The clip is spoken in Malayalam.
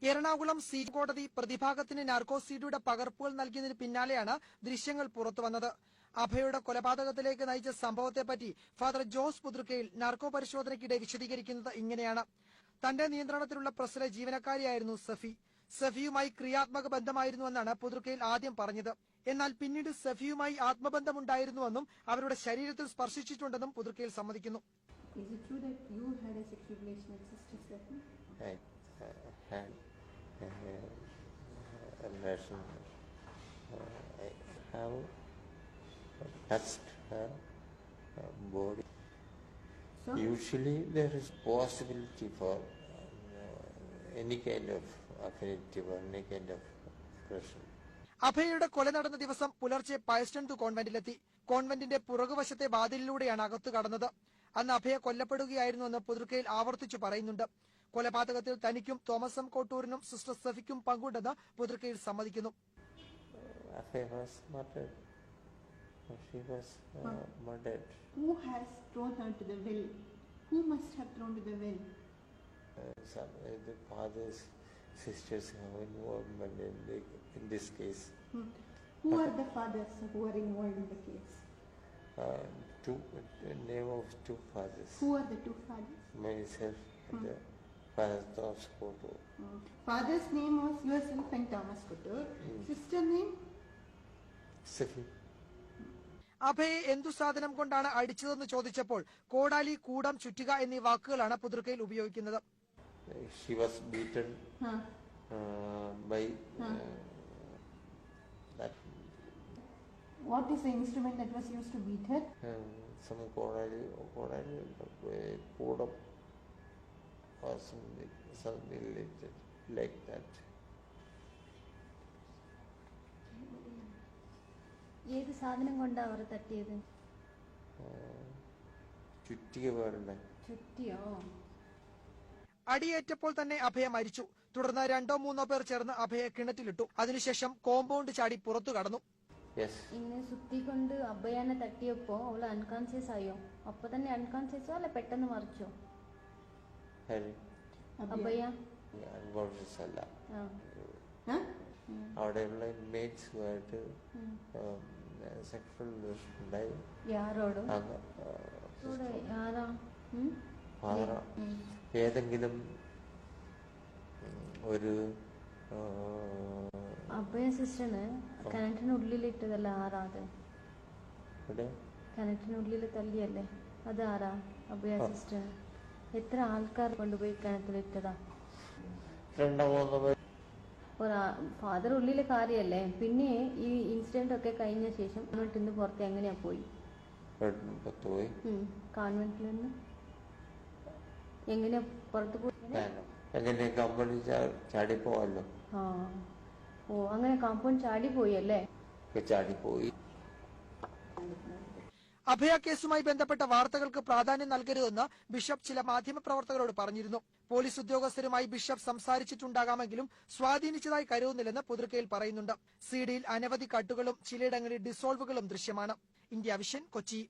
എറണാകുളം സീറ്റ് കോടതി പ്രതിഭാഗത്തിന് നാർക്കോസിഡിയുടെ പകർപ്പുകൾ നൽകിയതിന് പിന്നാലെയാണ് ദൃശ്യങ്ങൾ പുറത്തുവന്നത്. അഭയയുടെ കൊലപാതകത്തിലേക്ക് നയിച്ച സംഭവത്തെപ്പറ്റി ഫാദർ ജോസ് പുതുക്കയിൽ നാർക്കോ പരിശോധനയ്ക്കിടെ വിശദീകരിക്കുന്നത് ഇങ്ങനെയാണ്. തന്റെ നിയന്ത്രണത്തിലുള്ള പ്രസ്സിലെ ജീവനക്കാരിയായിരുന്നു സഫി. സഫിയുമായി ക്രിയാത്മക ബന്ധമായിരുന്നുവെന്നാണ് പുതുക്കയിൽ ആദ്യം പറഞ്ഞത്. എന്നാൽ പിന്നീട് സഫിയുമായി ആത്മബന്ധമുണ്ടായിരുന്നുവെന്നും അവരുടെ ശരീരത്തിൽ സ്പർശിച്ചിട്ടുണ്ടെന്നും പുതുക്കയിൽ സമ്മതിക്കുന്നു. I have touched her body. So? Usually there is possibility for any kind of affinity or any kind of pressure. അഭയയുടെ കൊല നടന്ന ദിവസം പുലർച്ചെ പയസ്റ്റൺ കോൺവെന്റിലെത്തി. കോൺവെന്റിന്റെ പുറകുവശത്തെ വാതിലിലൂടെയാണ് അകത്തു കടന്നത്. അന്ന് അഭയ കൊല്ലപ്പെടുകയായിരുന്നുവെന്ന് പുതുക്കയിൽ ആവർത്തിച്ചു പറയുന്നുണ്ട്. കൊലപാതകത്തിൽ തനിക്കും തോമസ് എം കോട്ടൂരിനും സിസ്റ്റർ സഫിക്കും പങ്കുണ്ടെന്ന് പുതുക്കയിൽ സമ്മതിക്കുന്നു. Affair was murdered. She was murdered. Who has thrown her to the well? Who must have thrown to the well? The father's sisters have involvement in this case. Who are the fathers who are involved in the case? Name of two fathers. Who are the two fathers? Myself and the father Thomas Kotur. Father's name was yourself and Thomas Kotur. Sister name? Safi. അഭയെ എന്തു സാധനം കൊണ്ടാണ് അടിച്ചതെന്ന് ചോദിച്ചപ്പോൾ കോടാലി, കൂടം, ചുറ്റിക എന്നീ വാക്കുകളാണ് പുതുക്കയിൽ ഉപയോഗിക്കുന്നത്. She was beaten by that. What is the instrument that was used to beat her? Some kodali, kodam or something like that. ഏത് സാധനം കൊണ്ടാ അവർ തട്ടിയത്? ചുറ്റിക വേണ്ട. ചുറ്റിയോ? അടിയേറ്റപ്പോൾ തന്നെ അഭയ മരിച്ചു. തുടർന്ന് 2-3 പേർ ചേർന്ന് അഭയെ കിണറ്റിലിട്ടു. അതിനുശേഷം കോമ്പൗണ്ട് ചാടി പുറത്തു കടന്നു. ഇങ്ങനെ സുത്തിക്കൊണ്ട് അഭയനെ തട്ടിയപ്പോ അവള് അൺകോൺഷ്യസ് ആയോ? അപ്പൊ തന്നെ അൺകോൺഷ്യസോ അല്ല പെട്ടെന്ന് മറിച്ചോ? അഭയ അൺകോൺഷ്യസ് അല്ല. അവിടെയുള്ള ഇൻമേറ്റ്സുമായിട്ട് സെക്ഷൽ റിലേഷൻ ഉണ്ടായി. യാരോട്? ഏതെങ്കിലും ഒരു അഭയ സിസ്റ്ററിന് കിണറ്റിനുള്ളിലിട്ടതല്ല ആരാത്? കിണറ്റിനുള്ളിൽ തല്ലിയല്ലേ, അത് ആരാ? അഭയ സിസ്റ്റർ. എത്ര ആൾക്കാർ കൊണ്ടുപോയി കിണറ്റിലിട്ടതാ? ഫാദർ ഉള്ളിലെ കാര്യല്ലേ. പിന്നെ ഈ ഇൻസിഡന്റ് ഒക്കെ കഴിഞ്ഞ ശേഷം കോൺവെന്റിൽ നിന്ന് പുറത്ത് എങ്ങനെയാ പോയി? കോൺവെന്റിൽ നിന്ന് എങ്ങനെയാ പുറത്ത് പോയി? ചാടിപ്പോവല്ലോ. ഓ, അങ്ങനെ കോമ്പൗണ്ട് ചാടി പോയി അല്ലേ? ചാടിപ്പോയി. അഭയ കേസുമായി ബന്ധപ്പെട്ട വാർത്തകൾക്ക് പ്രാധാന്യം നൽകരുതെന്ന് ബിഷപ്പ് ചില മാധ്യമപ്രവർത്തകരോട് പറഞ്ഞിരുന്നു. പോലീസ് ഉദ്യോഗസ്ഥരുമായി ബിഷപ്പ് സംസാരിച്ചിട്ടുണ്ടാകാമെങ്കിലും സ്വാധീനിച്ചതായി കരുതുന്നില്ലെന്ന് പുതുക്കയിൽ പറയുന്നുണ്ട്. സിഡിയിൽ അനവധി കട്ടുകളും ചിലയിടങ്ങളിൽ ഡിസോൾവുകളും ദൃശ്യമാണ്. India vision, Kochi.